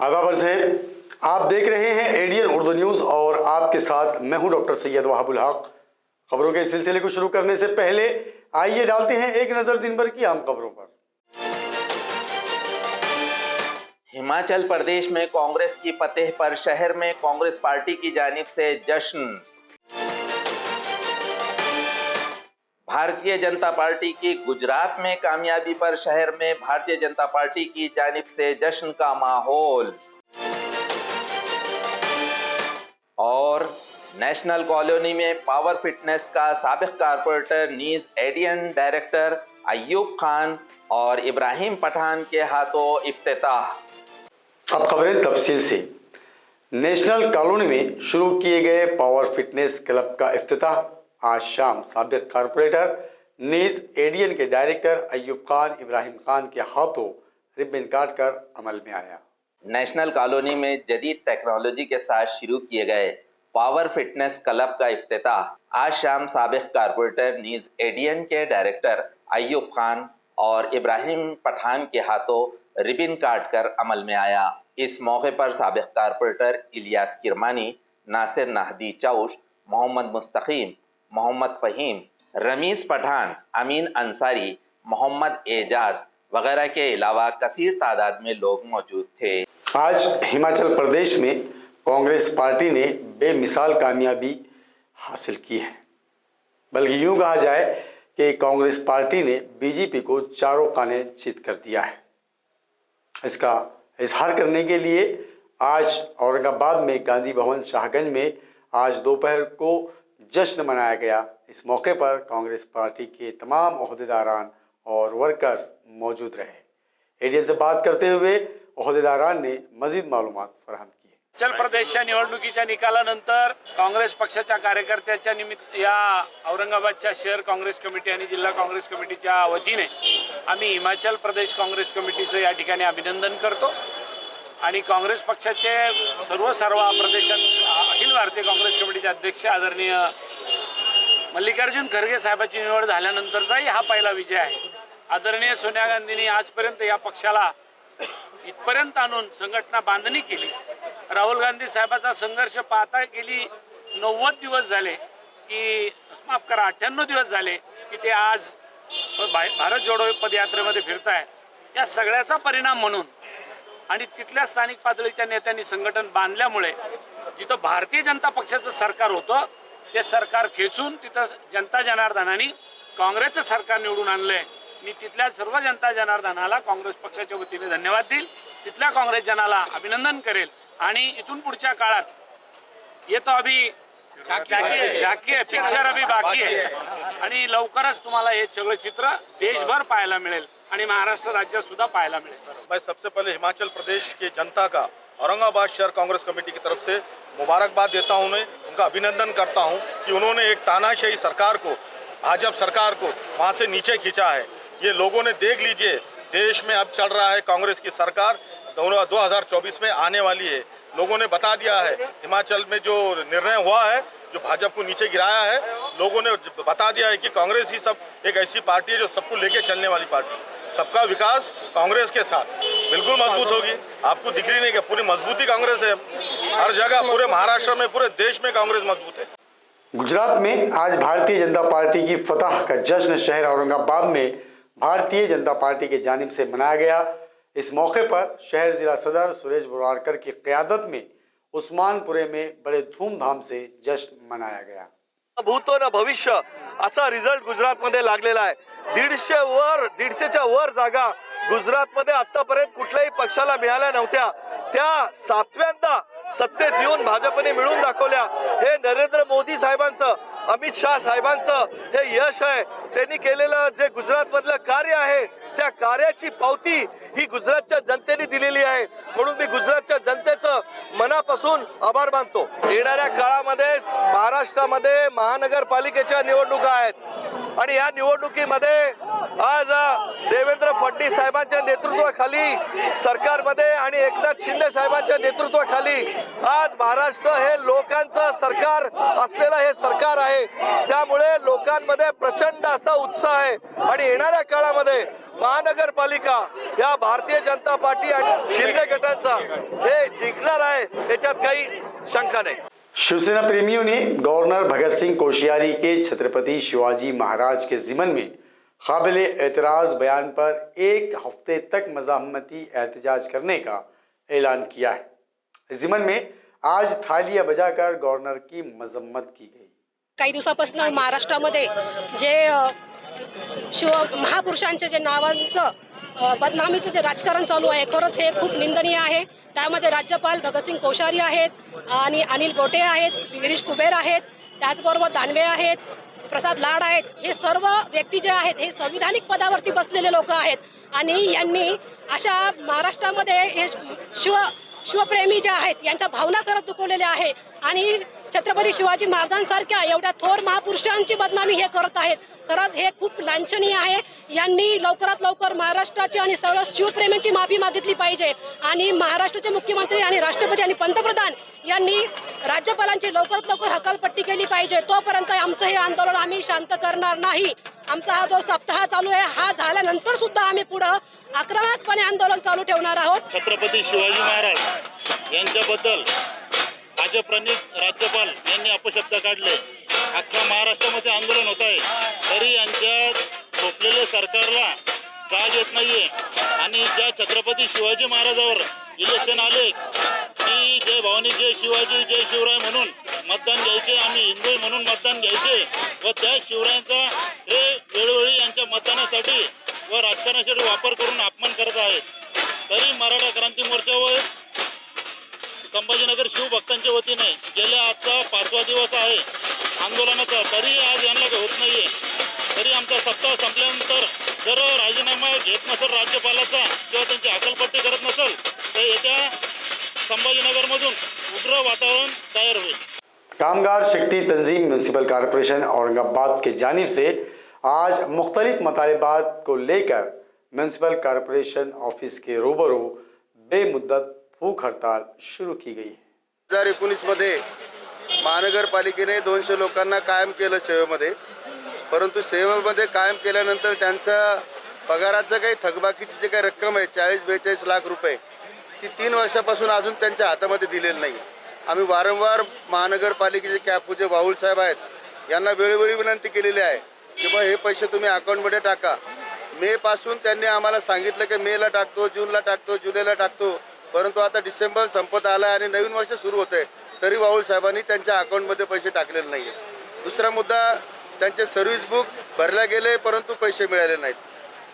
आदाब है, आप देख रहे हैं एडीएन उर्दू न्यूज़ और आपके साथ मैं हूं डॉक्टर सैयद वहाबुल हक। खबरों के सिलसिले को शुरू करने से पहले आइए डालते हैं एक नज़र दिन भर की आम खबरों पर। हिमाचल प्रदेश में कांग्रेस की फतेह पर शहर में कांग्रेस पार्टी की जानिब से जश्न। भारतीय जनता पार्टी की गुजरात में कामयाबी पर शहर में भारतीय जनता पार्टी की जानिब से जश्न का माहौल। और नेशनल कॉलोनी में पावर फिटनेस का साबिक कारपोरेटर नीज एडियन डायरेक्टर अय्यूब खान और इब्राहिम पठान के हाथों इफ्तिताह। अब खबरें तफसील से। नेशनल कॉलोनी में शुरू किए गए पावर फिटनेस क्लब का इफ्तिताह आज शाम साबिक कारपोरेटर नीज एडियन के डायरेक्टर अय्यूब खान इब्राहिम खान के हाथों रिबन काट कर अमल में आया। नेशनल कॉलोनी में जदीद टेक्नोलॉजी के साथ शुरू किए गए पावर फिटनेस क्लब का इफ्तिताह आज शाम साबिक कारपोरेटर नीज एडियन के डायरेक्टर अय्यूब खान और इब्राहिम पठान के हाथों रिबन काट कर अमल में आया। इस मौके पर साबिक कारपोरेटर इलियास किरमानी, नासिर नाहदी चौश, मोहम्मद मुस्तकीम, मोहम्मद फ़हीम, रमीज़ पठान, अमीन अंसारी, मोहम्मद एजाज वगैरह के अलावा कसीर तादाद में लोग मौजूद थे। आज हिमाचल प्रदेश में कांग्रेस पार्टी ने बेमिसाल कामयाबी हासिल की है, बल्कि यूं कहा जाए कि कांग्रेस पार्टी ने बीजेपी को चारों खाने चित कर दिया है। इसका इजहार करने के लिए आज औरंगाबाद में गांधी भवन शाहगंज में आज दोपहर को जश्न मनाया गया। इस मौके पर कांग्रेस पार्टी के तमाम ओहदेदारान और वर्कर्स मौजूद रहे। एडीएन से बात करते हुए ओहदेदारान ने मजीद मालूमात फराहम की। हिमाचल प्रदेशच्या निवडणुकीच्या निकालानंतर काँग्रेस पक्षाच्या कार्यकर्त्याच्या निमित्त या औरंगाबादच्या शहर काँग्रेस कमिटी आणि जिल्हा काँग्रेस कमिटीच्या वतीने आम्ही हिमाचल प्रदेश काँग्रेस कमिटीचं या ठिकाणी अभिनंदन करतो आणि काँग्रेस पक्षाचे सर्व प्रदेशात अखिल भारतीय काँग्रेस कमिटीचे अध्यक्ष आदरणीय मल्लिकार्जुन खरगे साहेबांची निवड झाल्यानंतरचाही हा पहिला विजय आहे। आदरणीय सोनिया गांधींनी आजपर्यंत या पक्षाला इथपर्यंत आणून संघटना बांधणी केली। राहुल गांधी साहेबांचा संघर्ष पाहता गेली 90 दिवस झाले की माफ करा 98 दिवस झाले की ते आज भारत जोडो पदयात्रेमध्ये फिरतायत। या सगळ्याचा परिणाम म्हणून आणि तिथल्या स्थानिक पातळीच्या नेत्यांनी संघटन बांधल्यामुळे जिथं भारतीय जनता पक्षाचं सरकार होतं ते सरकार खेचून तिथं जनता जनार्दनाने काँग्रेसचं सरकार निवडून आणलंय। मी तिथल्या सर्व जनता जनार्दनाला काँग्रेस पक्षाच्या वतीने धन्यवाद देईल, तिथल्या काँग्रेस जनाला अभिनंदन करेल आणि इथून पुढच्या काळात येतो अभी झाकी आहे पिक्चर अभी बाकी आहे आणि लवकरच तुम्हाला हे सगळं चित्र देशभर पाहायला मिळेल आणि महाराष्ट्र राज्यात सुद्धा पाहायला मिळेल। मैं सबसे पहले हिमाचल प्रदेश की जनता का औरंगाबाद शहर कांग्रेस कमेटी की तरफ से मुबारकबाद देता हूं, उनका अभिनंदन करता हूं कि उन्होंने एक तानाशाही सरकार को, भाजपा सरकार को वहां से नीचे खींचा है। ये लोगों ने देख लीजिए, देश में अब चल रहा है कांग्रेस की सरकार 2024 में आने वाली है। लोगों ने बता दिया है, हिमाचल में जो निर्णय हुआ है, जो भाजपा को नीचे गिराया है, लोगों ने बता दिया है कि कांग्रेस ही सब एक ऐसी पार्टी है जो सबको लेके चलने वाली पार्टी। सबका विकास कांग्रेस के साथ बिल्कुल मजबूत होगी। आपको दिख रही नहीं कि पूरी मजबूती कांग्रेस है, हर जगह पूरे महाराष्ट्र में, पूरे देश में कांग्रेस मजबूत है। गुजरात में आज भारतीय जनता पार्टी की फतह का जश्न शहर औरंगाबाद में भारतीय जनता पार्टी की जानिब से मनाया गया। इस मौके पर शहर जिला सदर सुरेश बोरारकर की क़यादत में उस्मानपुरे में बड़े धूमधाम से जश्न मनाया गया। भूतो न भविष्य असा रिझल्ट गुजरातमध्ये लागलेला आहे। 150च्या वर जागा गुजरातमध्ये आतापर्यंत कुठल्याही पक्षाला मिळाल्या नव्हत्या, त्या 7व्यांदा सत्तेत येऊन भाजपने मिळवून दाखवल्या। हे नरेंद्र मोदी साहेबांचं, अमित शाह साहेबांचं हे यश आहे। त्यांनी केलेलं जे गुजरात मधलं कार्य आहे त्या कार्याची पावती ही गुजरातच्या जनतेने दिलेली आहे. म्हणून मी गुजरातच्या जनतेचं मनापासून आभार मानतो. येणाऱ्या काळामध्ये महाराष्ट्रामध्ये महानगरपालिकेच्या निवडणुका आहेत आणि या निवडणुकीमध्ये आज देवेंद्र फडणवीस साहेबांच्या नेतृत्वाखाली सरकारमध्ये आणि एकनाथ शिंदे साहेबांच्या नेतृत्वाखाली आज महाराष्ट्र हे लोकांचं सरकार असलेलं हे सरकार आहे. त्यामुळे लोकांमध्ये प्रचंड असा उत्साह आहे आणि येणाऱ्या काळामध्ये महानगरपालिका या भारतीय जनता पार्टी आणि शिंदे गटाचा हे जिंकणार आहे, त्याच्यात काही शंका नाही. शिवसेना प्रेमियों ने गवर्नर भगत सिंह कोश्यारी के छत्रपति शिवाजी महाराज के ज़िमन में काबिल एतराज़ बयान पर एक हफ्ते तक मज़ाहमती एहतजाज करने का ऐलान किया है। ज़िमन में आज थालियां बजाकर गवर्नर की मजम्मत की गई। काही दिवसापासून महाराष्ट्रामध्ये जे महापुरुषांचे जे नावांचं बदनामीचं जे राजकारण चालू आहे, खरंच हे खूप निंदनीय आहे. त्यामध्ये राज्यपाल भगतसिंग कोश्यारी आहेत आणि अनिल गोटे आहेत, गिरीश कुबेर आहेत, त्याचबरोबर दानवे आहेत, प्रसाद लाड आहेत. हे सर्व व्यक्ती जे आहेत हे संविधानिक पदावरती बसलेले लोक आहेत आणि यांनी अशा महाराष्ट्रामध्ये हे शिवप्रेमी जे आहेत यांच्या भावना करत दुखवलेल्या आहे आणि छत्रपती शिवाजी महाराजांसारख्या एवढ्या थोर महापुरुषांची बदनामी हे करत आहेत. खरंच हे खूप लांछनीय आहे. यांनी लवकरात लवकर महाराष्ट्राची आणि सर्व शिवप्रेमींची माफी मागितली पाहिजे आणि महाराष्ट्राचे मुख्यमंत्री आणि राष्ट्रपती आणि पंतप्रधान यांनी राज्यपालांची लवकरात लवकर हकालपट्टी केली पाहिजे. तोपर्यंत आमचं हे आंदोलन आम्ही शांत करणार नाही. आमचा हा जो सप्ताह चालू आहे हा झाल्यानंतर सुद्धा आम्ही पुढे आक्रमकपणे आंदोलन चालू ठेवणार आहोत. छत्रपती शिवाजी महाराज यांच्याबद्दल भाजपप्रणित राज्यपाल यांनी अपशब्द काढले. अख्खा महाराष्ट्रामध्ये आंदोलन होत आहे तरी यांच्या झोपलेल्या सरकारला जाग येत नाहीये आणि ज्या छत्रपती शिवाजी महाराजावर इलेक्शन आले की जय भवानी जय शिवाजी जय शिवराय म्हणून मतदान घ्यायचे, आम्ही हिंदू म्हणून मतदान घ्यायचे व त्या शिवरायांचा हे वेळोवेळी यांच्या मतदानासाठी व राजकारणासाठी वापर करून अपमान करत आहेत. तरी मराठा क्रांती मोर्चावर संभाजीनगर शिवभक्तांच्या वतीने गेल्या आजचा 5वा दिवस आहे आंदोलनाचा, तरी आज यांना होत नाहीये. तरी आमचा सप्ताह संपल्यानंतर जर राजीनामा घेत नसेल राज्यपालाचा किंवा त्यांची हकालपट्टी करत नसेल तर येत्या संभाजीनगरमधून उग्र वातावरण तयार होईल. कामगार शक्ति तंजीम म्यूनसिपल कॉरपोरेशन औरंगाबाद की जानिब से आज मुख्तलिफ मतालिबात को लेकर म्यूनसिपल कॉरपोरेशन ऑफिस के रूबरू बेमुद्दत भूख हड़ताल शुरू की गई है. 2019 मध्ये महानगरपालिकेने 200 लोकांना कायम केलं सेवेमध्ये, परंतु सेवेमध्ये कायम केल्यानंतर त्यांचा पगाराचं काही थकबाकीची जे काही रक्कम आहे 40-42 लाख रुपये ती 3 वर्षापासून अजून त्यांच्या हातामध्ये दिलेली नाही. आम्ही वारंवार महानगरपालिकेचे कॅपू जे वाहुल साहेब आहेत यांना वेळोवेळी विनंती केलेली आहे की बा हे पैसे तुम्ही अकाउंटमध्ये टाका. मे पासून त्यांनी आम्हाला सांगितलं की मेला टाकतो, जूनला टाकतो, जुलैला टाकतो, परंतु आता डिसेंबर संपत आला आणि नवीन वर्ष सुरू होतंय तरी वाहुल साहेबांनी त्यांच्या अकाउंटमध्ये पैसे टाकलेले नाही आहेत. दुसरा मुद्दा, त्यांचे सर्व्हिस बुक भरल्या गेले परंतु पैसे मिळाले नाहीत.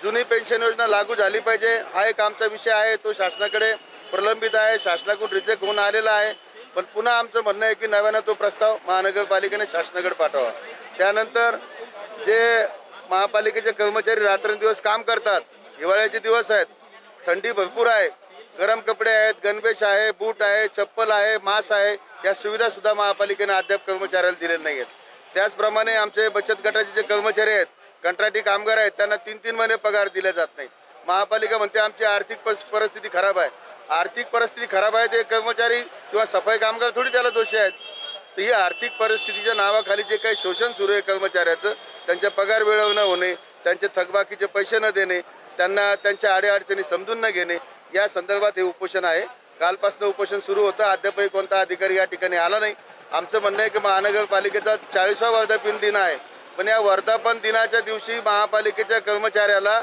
जुनी पेन्शन योजना लागू झाली पाहिजे हा एक आमचा विषय आहे, तो शासनाकडे प्रलंबित आहे, शासनाकडून रिजेक्ट होऊन आलेला आहे. पण पुन्हा आमचं म्हणणं आहे की नव्यानं तो प्रस्ताव महानगरपालिकेने शासनाकडे पाठवावा. त्यानंतर जे महापालिकेचे कर्मचारी रात्रंदिवस काम करतात, हिवाळ्याचे दिवस आहेत, थंडी भरपूर आहे, गरम कपडे आहेत, गणवेश आहे, बूट आहे, चप्पल आहे, मास्क आहे, या सुविधा सुद्धा महापालिकेने अद्याप कर्मचाऱ्याला दिलेल्या नाही आहेत. त्याचप्रमाणे आमचे बचत गटाचे जे कर्मचारी आहेत, कंत्राटी कामगार आहेत, त्यांना 3-3 महिने पगार दिले जात नाही. महापालिका म्हणते आमची आर्थिक परिस्थिती खराब आहे. आर्थिक परिस्थिती खराब आहे ते कर्मचारी किंवा सफाई कामगार थोडी त्याला दोषी आहेत. तर ही आर्थिक परिस्थितीच्या नावाखाली जे काही शोषण सुरू आहे कर्मचाऱ्याचं, त्यांच्या पगार वेळेवर न होणे, त्यांचे थकबाकीचे पैसे न देणे, त्यांना त्यांच्या अडीअडचणी समजून न घेणे, या संदर्भात हे उपोषण आहे. कालपासून उपोषण सुरू होतं, अद्यापही कोणता अधिकारी या ठिकाणी आला नाही. आमचं म्हणणं आहे की महानगरपालिकेचा 40वा वर्धापन दिन आहे, पण या वर्धापन दिनाच्या दिवशी महापालिकेच्या कर्मचाऱ्याला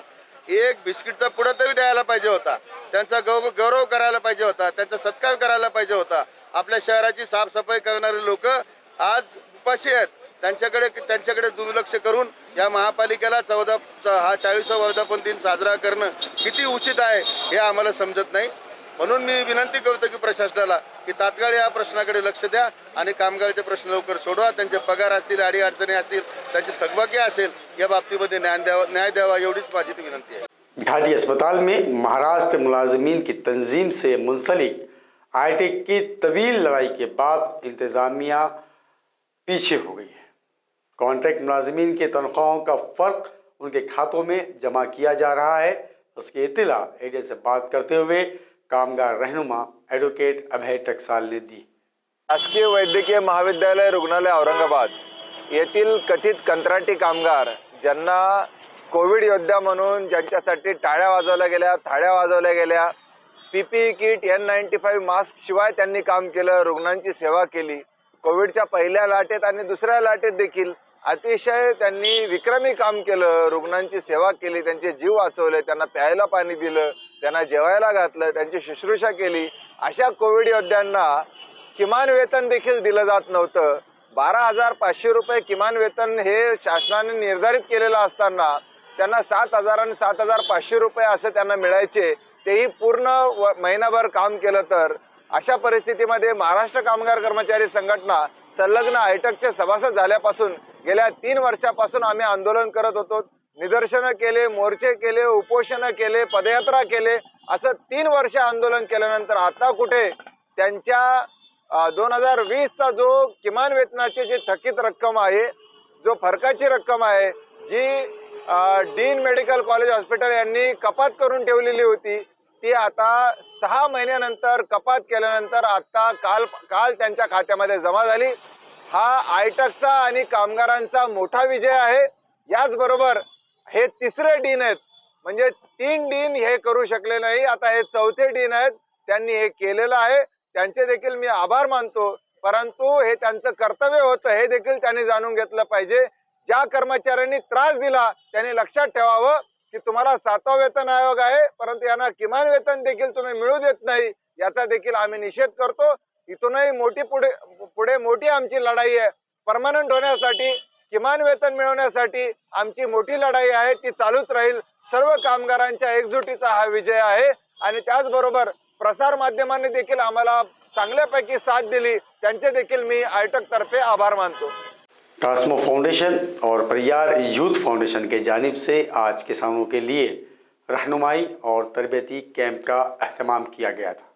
एक बिस्किटचा पुडा तरी द्यायला पाहिजे होता, त्यांचा गौरव करायला पाहिजे होता, त्यांचा सत्कार करायला पाहिजे होता. आपल्या शहराची साफसफाई करणारे लोक आज उपाशी आहेत, त्यांच्याकडे दुर्लक्ष करून या महापालिकेला हा 40वा वर्धापन दिन साजरा करणं किती उचित आहे हे आम्हाला समजत नाही. म्हणून मी विनंती करतो की प्रशासनाला की तात्काळ या प्रश्नाकडे लक्ष द्या आणि कामगारांचे प्रश्न लवकर सोडवा. त्यांचे पगार असतील, अडीअडचणी असतील, त्यांची थकबाकी असेल, या बाबतीमध्ये न्याय द्यावा एवढीच माझी विनंती आहे. घाटी अस्पताल में महाराष्ट्र मुलाजमीन की तंजीम से मुंसलिक आईटेक की तवील लड़ाई के बाद इंतजामिया पीछे हो गई है। कॉन्ट्रैक्ट मुलाजमीन के तनख्वाहों का फ़र्क उनके खातों में जमा किया जा रहा है। उसकी इत्तला एडियन से बात करते हुए कामगार रहनुमा एडवोकेट अभय टकसाल ने दी। शासकीय वैद्यकीय महाविद्यालय रुग्णालय औरंगाबाद येथील कथित कंत्राटी कामगार ज्यांना कोविड योद्धा म्हणून ज्यांच्यासाठी टाळ्या वाजवल्या गेल्या, थाळ्या वाजवल्या गेल्या, PPE किट, N95 मास्क शिवाय त्यांनी काम केलं, रुग्णांची सेवा केली। कोविडच्या पहिल्या लाटेत आणि दुसऱ्या लाटेत देखील अतिशय त्यांनी विक्रमी काम केलं, रुग्णांची सेवा केली, त्यांचे जीव वाचवले, त्यांना प्यायला पाणी दिलं, त्यांना जेवायला घातलं, त्यांची शुश्रूषा केली। अशा कोविड योद्ध्यांना किमान वेतन देखील दिलं जात नव्हतं। 12,500 रुपये किमान वेतन हे शासनाने निर्धारित केलेलं असताना त्यांना 7,000 आणि 7,500 रुपये असे त्यांना मिळायचे, तेही पूर्ण महिनाभर काम केलं तर। अशा परिस्थितीमध्ये महाराष्ट्र कामगार कर्मचारी संघटना संलग्न आयटकचे सभासद झाल्यापासून गेल्या 3 वर्षापासून आम्ही आंदोलन करत होतो। निदर्शनं केले, मोर्चे केले, उपोषणं केले, पदयात्रा केले, असं 3 वर्ष आंदोलन केल्यानंतर आता कुठे त्यांच्या 2020चा जो किमान वेतनाची जी थकीत रक्कम आहे, जो फरकाची रक्कम आहे, जी डीन मेडिकल कॉलेज हॉस्पिटल यांनी कपात करून ठेवलेली होती, ती आता 6 महिन्यानंतर कपात केल्यानंतर आता काल त्यांच्या खात्यामध्ये जमा झाली। हा आयटकचा आणि कामगारांचा मोठा विजय आहे। याचबरोबर हे तिसरे डीन आहेत, म्हणजे 3 डीन हे करू शकले नाही, आता हे 4थे डीन आहेत, त्यांनी हे केलेलं आहे। त्यांचे देखील मी आभार मानतो, परंतु हे त्यांचं कर्तव्य होतं हे देखील त्यांनी जाणून घेतलं पाहिजे। ज्या कर्मचाऱ्यांनी त्रास दिला त्यांनी लक्षात ठेवावं की तुम्हाला 7वा वेतन आयोग आहे, परंतु यांना किमान वेतन देखील तुम्ही मिळू देत नाही, याचा देखील आम्ही निषेध करतो। इथूनही पुढे मोठी आमची लढाई आहे। परमनंट होण्यासाठी, किमान वेतन मिळवण्यासाठी आमची मोठी लढाई आहे, ती चालूच राहील। सर्व कामगारांच्या एकजुटीचा हा विजय आहे आणि त्याचबरोबर प्रसार माध्यमांनी देखील आम्हाला चांगल्यापैकी साथ दिली, त्यांचे देखील मी आयटक तर्फे आभार मानतो। कास्मो फाउंडेशन और परियार यूथ फाउंडेशन के जानिब से आज किसानों के लिए रहनुमाई और तरबियती कैंप का अहतमाम किया गया था।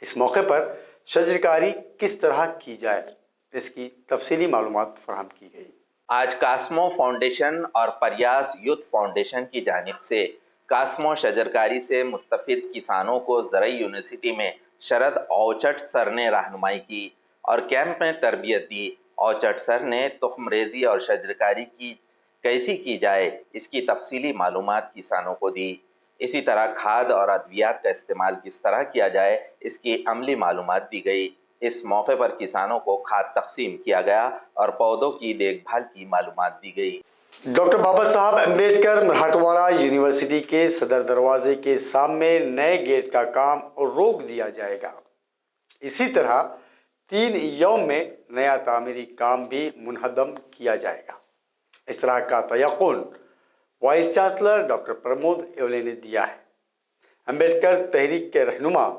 इस मौके पर शजरकारी किस तरह की जाए, इसकी तफसीली मालूमात फराहम की गई। आज कास्मो फाउंडेशन और परियास यूथ फाउंडेशन की जानिब से कास्मो शजरकारी से मुस्तफिद किसानों को ज़राई यूनिवर्सिटी में शरद औचट सर ने रहनुमाई की और कैंप में तरबियत दी। औचट सर ने तुख्म रेजी और शजरकारी की कैसी की जाए इसकी तफसीली मालूमात किसानों को दी। इसी तरह खाद और अद्वियात का इस्तेमाल किस तरह किया जाए इसकी अमली मालूमात दी गई। इस मौके पर किसानों को खाद तकसीम किया गया और पौधों की देखभाल की मालूमात दी गई। डॉक्टर बाबा साहब अम्बेडकर मराठवाड़ा यूनिवर्सिटी के सदर दरवाजे के सामने नए गेट का काम रोक दिया जाएगा। इसी तरह 3 यौम में नया तामीरी काम भी मुनहदम किया जाएगा। इस तरह का तयक़ुन vice chancellor doctor Pramod Yewale ने दिया है। अम्बेडकर तहरीक के रहनुमा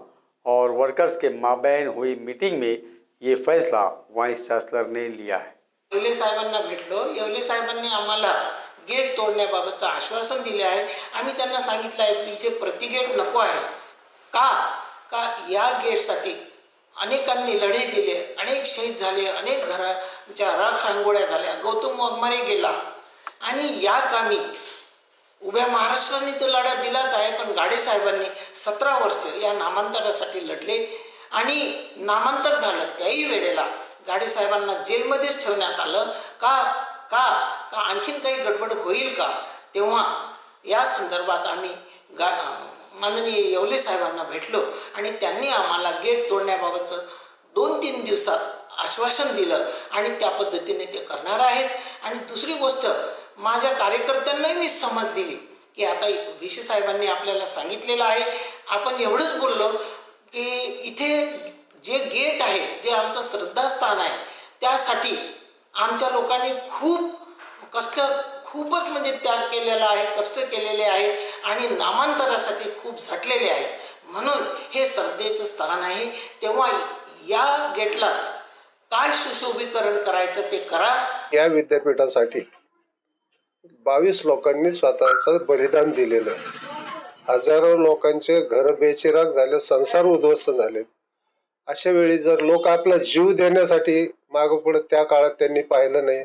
और वर्कर्स के माबैन हुई मीटिंग में ये फैसला वाइस चांसलर ने लिया है। येवले साहेबांना भेटलो, येवले साहेबांनी आम्हाला गेट तोडण्याबाबतचं आश्वासन दिले आहे। आम्ही त्यांना सांगितलं आहे की इथे प्रति गेट नको आहे का या गेटसाठी अनेकांनी लढे दिले, अनेक शहीद झाले, अनेक घरांच्या राख रांगोळ्या झाल्या, गौतम वाघमारे गेला आणि या कामी उभ्या महाराष्ट्राने तो लढा दिलाच आहे। पण गाडे साहेबांनी 17 वर्ष या नामांतरासाठी लढले आणि नामांतर झालं त्याही वेळेला गाडे साहेबांना जेलमध्येच ठेवण्यात आलं का आणखीन काही गडबड होईल का। तेव्हा या संदर्भात आम्ही माननीय येवले साहेबांना भेटलो आणि त्यांनी आम्हाला गेट तोडण्याबाबतचं 2-3 दिवसात आश्वासन दिलं आणि त्या पद्धतीने ते करणार आहेत। आणि दुसरी गोष्ट माझ्या कार्यकर्त्यांनाही मी समज दिली की आता विशी साहेबांनी आपल्याला सांगितलेलं आहे, आपण एवढंच बोललो की इथे जे गेट आहे, जे आमचं श्रद्धास्थान आहे, त्यासाठी आमच्या लोकांनी खूपच म्हणजे त्याग केलेला आहे, कष्ट केलेले आहेत आणि नामांतरासाठी खूप झटलेले आहेत, म्हणून हे श्रद्धेचं स्थान आहे। तेव्हा या गेटलाच काय सुशोभीकरण करायचं ते करा। या विद्यापीठासाठी 22 लोकांनी स्वतःचं बलिदान दिलेलं आहे। हजारो लोकांचे घर बेचिराग झाले, संसार उद्ध्वस्त झालेत. अशा वेळी जर लोक आपला जीव देण्यासाठी मागं पुढे त्या काळात त्यांनी पाहिलं नाही,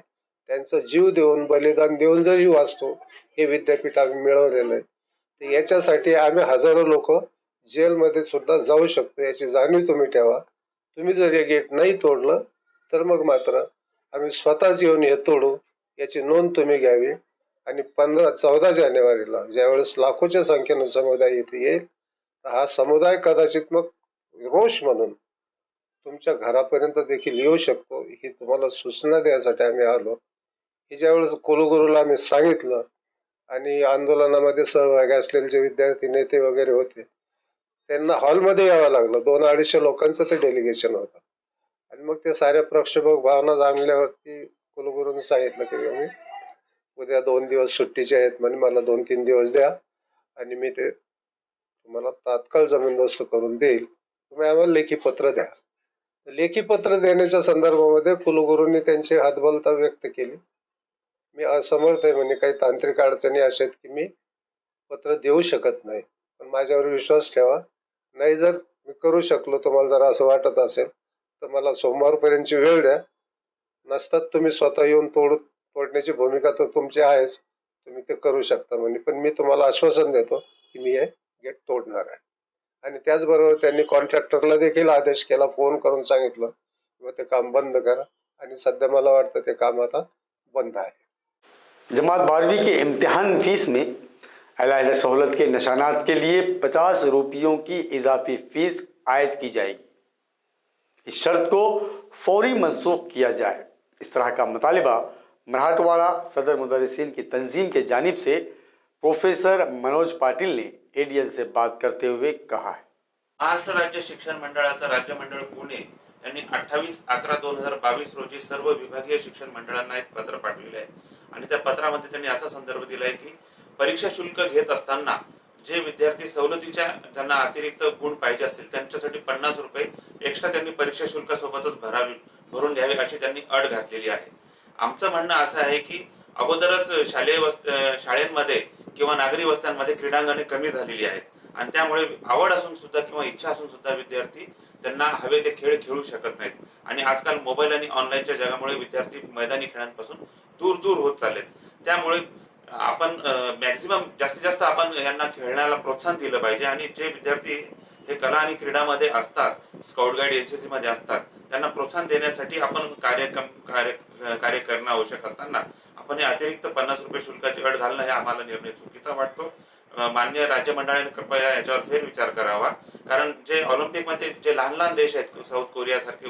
त्यांचा जीव देऊन बलिदान देऊन जरी वाचतो हे विद्यापीठ आम्ही मिळवलेलं आहे. तर याच्यासाठी आम्ही हजारो लोक जेलमध्ये सुद्धा जाऊ शकतो याची जाणीव तुम्ही ठेवा. तुम्ही जर हे गेट नाही तोडलं तर मग मात्र आम्ही स्वतःच येऊन हे तोडू याची नोंद तुम्ही घ्यावी. आणि 14 जानेवारीला ज्यावेळेस लाखोच्या संख्येनं समुदाय इथे येईल तर हा समुदाय कदाचित मग रोष म्हणून तुमच्या घरापर्यंत देखील येऊ शकतो. ही तुम्हाला सूचना द्यायसाठी आम्ही आलो. ही ज्यावेळेस कुलगुरूला आम्ही सांगितलं आणि आंदोलनामध्ये सहभागी असलेले जे विद्यार्थी नेते वगैरे होते त्यांना हॉलमध्ये यावं लागलं. 200-250 लोकांचं ते डेलिगेशन होतं. आणि मग ते साऱ्या प्रक्षोभक भावना जाणल्यावरती कुलगुरूंनी सांगितलं की मी उद्या 2 दिवस सुट्टीचे आहेत म्हणे, मला 2-3 दिवस द्या आणि मी ते तुम्हाला तात्काळ जमीनदोस्त करून देईल, तुम्ही आम्हाला लेखी पत्र द्या. लेखी पत्र देण्याच्या संदर्भामध्ये कुलगुरूंनी त्यांची हतबलता व्यक्त केली. मी असमर्थ आहे म्हणे, काही तांत्रिक अडचणी अशा आहेत की मी पत्र देऊ शकत नाही, पण माझ्यावर विश्वास ठेवा. नाही जर मी करू शकलो, तुम्हाला जर असं वाटत असेल तर मला सोमवारपर्यंतची वेळ द्या. नसतात तुम्ही स्वतः येऊन तोडण्याची भूमिका तर तुमची आहेच, तुम्ही ते करू शकता म्हणे. पण मी तुम्हाला आश्वासन देतो की मी हे गेट तोडणार आहे. आणि त्याचबरोबर त्यांनी कॉन्ट्रॅक्टरला देखील आदेश केला, फोन करून सांगितलं किंवा ते काम बंद करा. आणि सध्या मला वाटतं ते काम आता बंद आहे. जमात 12वीं के इम्तिहान फीस में अलग सहूलत के निशानात के लिए 50 रुपयों की इजाफी फीस आयद की जाएगी. इस शर्त को फौरी मनसूख किया जाए, इस तरह का मुतालिबा मराठवाड़ा सदर मुदर्रिसीन की तंजीम के जानिब से प्रोफेसर मनोज पाटिल ने एडीएन से बात करते हुए कहा है. महाराष्ट्र राज्य शिक्षण मंडळाचं राज्यमंडळ पुणे यांनी 28/11/2022 रोजी सर्व विभागीय शिक्षण मंडळांना एक पत्र पाठविले आहे. आणि त्या पत्रामध्ये त्यांनी असा संदर्भ दिलाय की परीक्षा शुल्क घेत असताना जे विद्यार्थी सवलतीच्या ज्यांना अतिरिक्त गुण पाहिजे असतील त्यांच्यासाठी 50 रुपये एक्स्ट्रा त्यांनी परीक्षा शुल्कासोबतच भरून घ्यावे अशी त्यांनी अट घातलेली आहे. आमचं म्हणणं असं आहे की अगोदरच शाळेमध्ये किंवा नागरी वस्त्यांमध्ये क्रीडांगणे कमी झालेली आहेत आणि त्यामुळे आवड असून सुद्धा किंवा इच्छा असून सुद्धा विद्यार्थी त्यांना हवे ते खेळ खेळू शकत नाहीत. आणि आजकाल मोबाईल आणि ऑनलाईनच्या जगामुळे विद्यार्थी मैदानी खेळांपासून दूर दूर होत चाललेत. त्यामुळे आपण मॅक्झिमम जास्तीत जास्त आपण यांना खेळण्याला प्रोत्साहन दिलं पाहिजे. आणि जे विद्यार्थी हे कला आणि क्रीडामध्ये असतात, स्काउट गाईड एनसीसी मध्ये असतात, त्यांना प्रोत्साहन देण्यासाठी आपण कार्य करणं आवश्यक असताना आपण हे अतिरिक्त 50 रुपये शुल्काची अट घालणं हे आम्हाला निर्णय चुकीचा वाटतो. मान्य राज्य मंडळाने कृपया याच्यावर फेरविचार करावा. कारण जे ऑलिम्पिकमध्ये जे लहान लहान देश आहेत, साऊथ कोरिया सारखे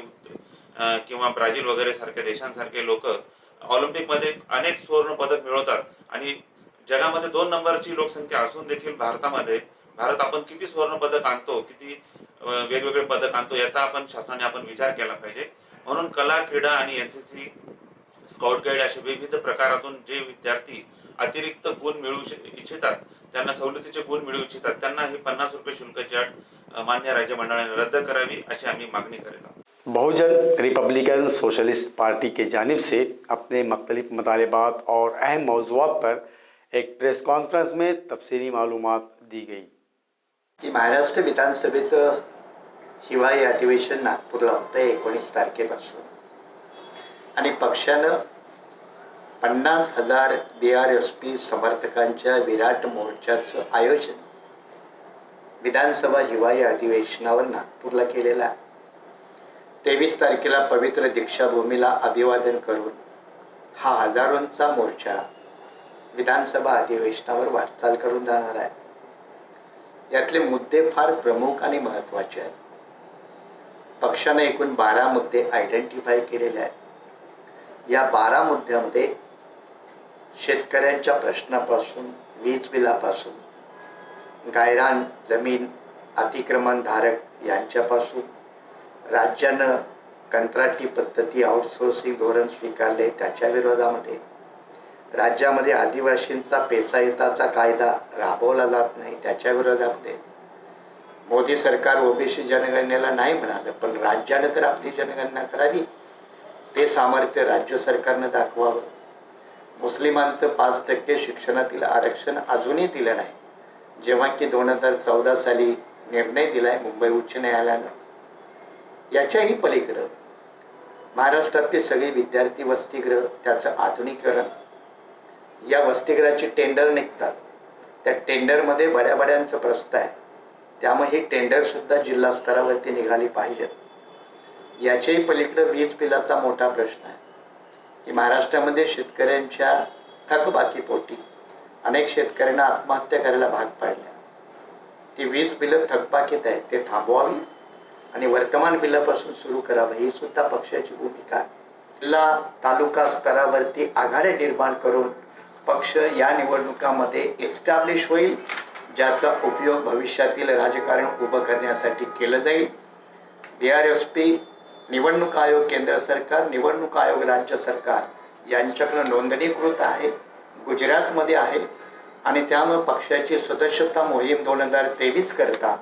किंवा ब्राझील वगैरे सारख्या देशांसारखे लोक ऑलिम्पिकमध्ये अनेक सुवर्ण पदक मिळवतात आणि जगामध्ये 2 नंबरची लोकसंख्या असून देखील भारत आपण किती सुवर्ण पदक आणतो, किती वेगवेगळे पदक आणतो याचा शासनाने आपण विचार केला पाहिजे. म्हणून कला, क्रीडा आणि एनसीसी, स्काउट गाईड अशा विविध प्रकारातून जे विद्यार्थी अतिरिक्त गुण मिळवू इच्छितात, त्यांना सवलतीचे गुण मिळवू इच्छितात, त्यांना ही 50 रुपये शुल्काची अट मान्य राज्य मंडळाने रद्द करावी अशी आम्ही मागणी करीत आहोत. बहुजन रिपब्लिकन सोशलिस्ट पार्टी की जानिब से अपने मुख्तलिफ मुतालिबात और अहम मौज़ूआत पर एक प्रेस कॉन्फ्रेंस में तफसीली मालूमात दी गई. की महाराष्ट्र विधानसभेचं हिवाळी अधिवेशन नागपूरला होतं 19 तारखेपासून आणि पक्षानं 50,000 BRSP समर्थकांच्या विराट मोर्चाचं आयोजन विधानसभा हिवाळी अधिवेशनावर नागपूरला केलेलं आहे. 23 तारखेला पवित्र दीक्षाभूमीला अभिवादन करून हा हजारोंचा मोर्चा विधानसभा अधिवेशनावर वाटचाल करून जाणार आहे. यातले मुद्दे फार प्रमुख आणि महत्त्वाचे आहेत. पक्षाने एकूण 12 मुद्दे आयडेंटिफाय केलेले आहेत. या 12 मुद्द्यामध्ये शेतकऱ्यांच्या प्रश्नापासून, वीज बिलापासून, गायरान जमीन अतिक्रमणधारक यांच्यापासून, राज्यानं कंत्राटी पद्धती आउटसोर्सिंग धोरण स्वीकारले त्याच्या विरोधामध्ये, राज्यामध्ये आदिवासींचा पेसायताचा कायदा राबवला जात नाही त्याच्या विरोधामध्ये, मोदी सरकार ओबीसी जनगणनेला नाही म्हणालं पण राज्यानं तर आपली जनगणना करावी ते सामर्थ्य राज्य सरकारनं दाखवावं. मुस्लिमांचं 5% शिक्षणातील आरक्षण अजूनही दिलं नाही, जेव्हा की 2014 साली निर्णय दिलाय मुंबई उच्च न्यायालयानं, याच्याही पलीकडं महाराष्ट्रातले सगळे विद्यार्थी वसतिगृह, त्याचं आधुनिकीकरण, या वसतिगृहाची टेंडर निघतात, त्या टेंडरमध्ये बड्याबड्यांचं प्रस्ताव आहे, त्यामुळे ही टेंडरसुद्धा जिल्हा स्तरावरती निघाली पाहिजेत. याच्याही पलीकडं वीज बिलाचा मोठा प्रश्न आहे की महाराष्ट्रामध्ये शेतकऱ्यांच्या थकबाकीपोटी अनेक शेतकऱ्यांना आत्महत्या करायला भाग पाडल्या. ती वीज बिलं थकबाकीत आहे, ते थांबवावी आणि वर्तमान बिलापासून सुरू करावं, ही सुद्धा पक्षाची भूमिका आहे. जिल्हा तालुका स्तरावरती आघाड्या निर्माण करून पक्ष या निवडणुकामध्ये एस्टॅब्लिश होईल, ज्याचा उपयोग भविष्यातील राजकारण उभं करण्यासाठी केलं जाईल. BRSP, निवडणूक आयोग केंद्र सरकार, निवडणूक आयोग राज्य सरकार यांच्याकडे नोंदणीकृत आहे, गुजरातमध्ये आहे आणि त्यामुळे पक्षाची सदस्यता मोहीम 2023 करता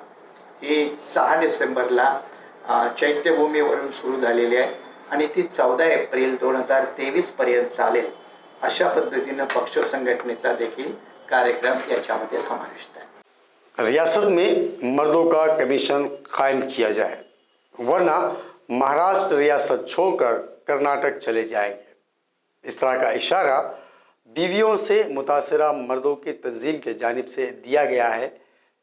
ही 6 डिसेंबरला चैत्यभूमीवरून सुरू झालेली आहे आणि ती 14 एप्रिल 2023 पर्यंत चालेल. अशा पद्धतीनं पक्ष संघटनेचा देखील कार्यक्रम याच्यामध्ये समाविष्ट आहे. रियासत में मर्दों का कमीशन कायम किया जाए, वरना महाराष्ट्र रियासत छोड़कर कर्नाटक चले जाएंगे. इस तरह का इशारा बीवियों से मुतासरा मर्दों की तंजीम के जानिब से दिया गया है.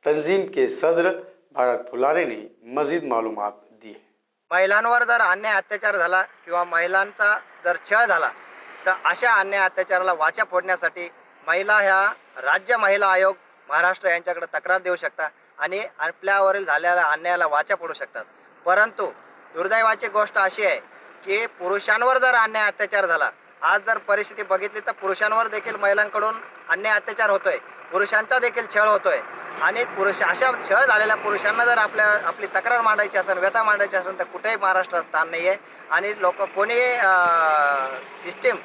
तंजीम के सदर भारत फुलारे ने मजीद मालूमात दी है. महिलांवर जर अन्याय अत्याचार झाला किंवा महिलांचा जर छळ झाला तर अशा अन्याय अत्याचाराला वाचा फोडण्यासाठी महिला ह्या राज्य महिला आयोग महाराष्ट्र यांच्याकडे तक्रार देऊ शकतात आणि आपल्यावरील झालेल्या अन्यायाला वाचा फोडू शकतात. परंतु दुर्दैवाची गोष्ट अशी आहे की पुरुषांवर जर अन्याय अत्याचार झाला, आज जर परिस्थिती बघितली तर पुरुषांवर देखील महिलांकडून अन्याय अत्याचार होतोय, पुरुषांचा देखील छळ होतोय आणि अशा छळ झालेल्या पुरुषांना जर आपली तक्रार मांडायची असेल, व्यथा मांडायची असेल तर कुठेही महाराष्ट्रात स्थान नाही आहे आणि कोणी सिस्टीम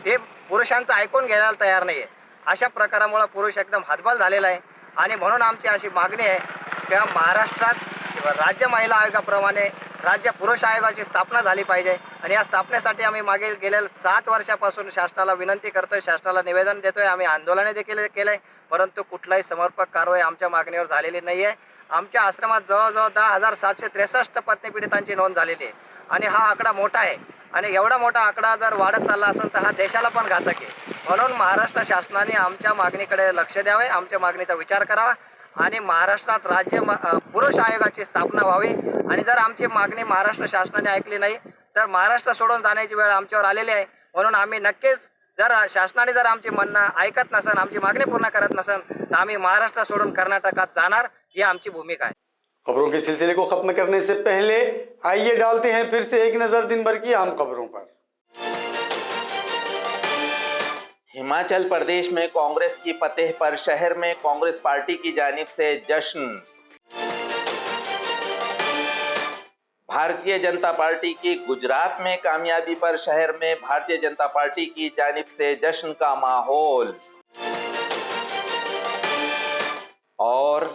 हे पुरुषांचं ऐकून घ्यायला तयार नाही आहे. अशा प्रकारामुळे पुरुष एकदम हतबल झालेला आहे आणि म्हणून आमची अशी मागणी आहे की महाराष्ट्रात राज्य महिला आयोगाप्रमाणे राज्य पुरुष आयोगाची स्थापना झाली पाहिजे आणि या स्थापनेसाठी आम्ही मागील गेल्या 7 वर्षापासून शासनाला विनंती करतोय, शासनाला निवेदन देतोय, आम्ही आंदोलने देखील केले, परंतु कुठलाही समर्पक कारवाई आमच्या मागणीवर झालेली नाही आहे. आमच्या आश्रमात जवळजवळ 10,763 पत्नी पीडितांची नोंद झालेली आहे आणि हा आकडा मोठा आहे आणि एवढा मोठा आकडा जर वाढत चालला असेल तर हा देशाला पण घातक आहे. म्हणून महाराष्ट्र शासनाने आमच्या मागणीकडे लक्ष द्यावे, आमच्या मागणीचा विचार करावा आणि महाराष्ट्रात राज्य पुरुष आयोगाची स्थापना व्हावी आणि जर आमची मागणी महाराष्ट्र शासनाने ऐकली नाही तर महाराष्ट्र सोडून जाण्याची वेळ आमच्यावर आलेली आहे. म्हणून आम्ही नक्कीच जर शासनाने जर आमची म्हणणं ऐकत नसेल, आमची मागणी पूर्ण करत नसेल तर आम्ही महाराष्ट्र सोडून कर्नाटकात जाणार, ही आमची भूमिका आहे. खबरों के सिलसिले को खत्म करने से पहले आइए डालते हैं फिर से एक नजर दिन भर की अहम खबरों पर. हिमाचल प्रदेश में कांग्रेस की फतेह पर शहर में कांग्रेस पार्टी की जानिब से जश्न. भारतीय जनता पार्टी की गुजरात में कामयाबी पर शहर में भारतीय जनता पार्टी की जानिब से जश्न का माहौल. और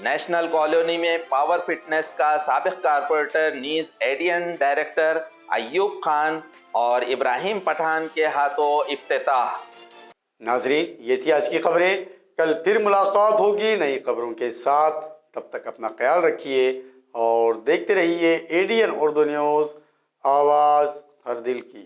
नेशनल कॉलोनी में पावर फिटनेस का साबिक कारपोरेटर नीज एडियन डायरेक्टर अय्यूब खान और इब्राहिम पठान के हाथों इफ्तिताह. नाजरीन, ये थी आज की खबरें. कल फिर मुलाकात होगी नई खबरों के साथ. तब तक अपना ख्याल रखिए और देखते रहिए ADN उर्दू न्यूज़, आवाज़ हर दिल की.